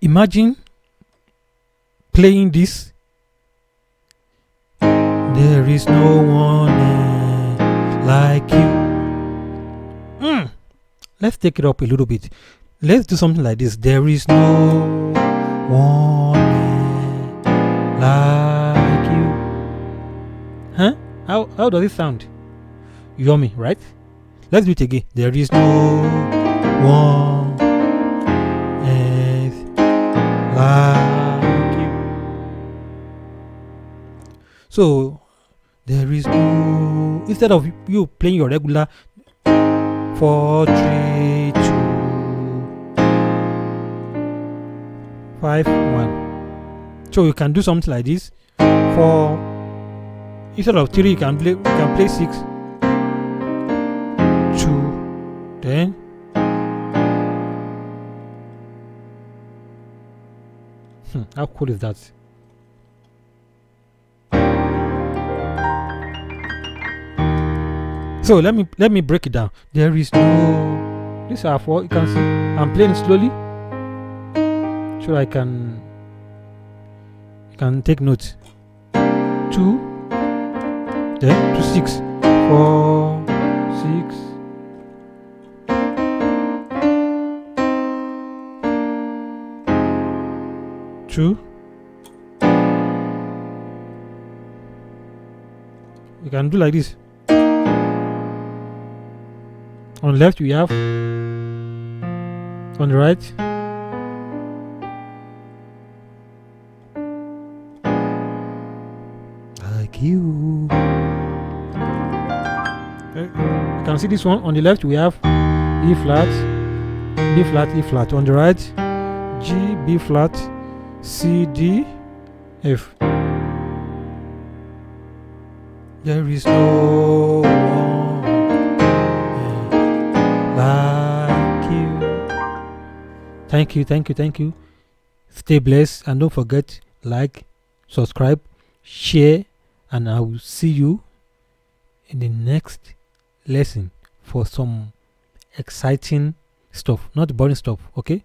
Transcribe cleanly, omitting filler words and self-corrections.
imagine playing this. There is no one like you. Let's take it up a little bit. Let's do something like this. There is no one like you. Huh? How does it sound? Yummy, right? Let's do it again. There is no one like you. So there is no, instead of you playing your regular 4 3 2 5 1, so you can do something like this. For instead of 3 you can play 6 2, then how cool is that? So let me break it down. There is no, these are 4. You can see I'm playing slowly, so you can take notes. 2, then to 6 4 6 2. You can do like this. On the left we have, on the right like you. You can see this one. On the left we have E flat, B flat, E flat. On the right, G, B flat, C, D, F. There is no one like you. Thank you. Stay blessed, and don't forget, like, subscribe, share, and I will see you in the next lesson for some exciting stuff, not boring stuff. Okay.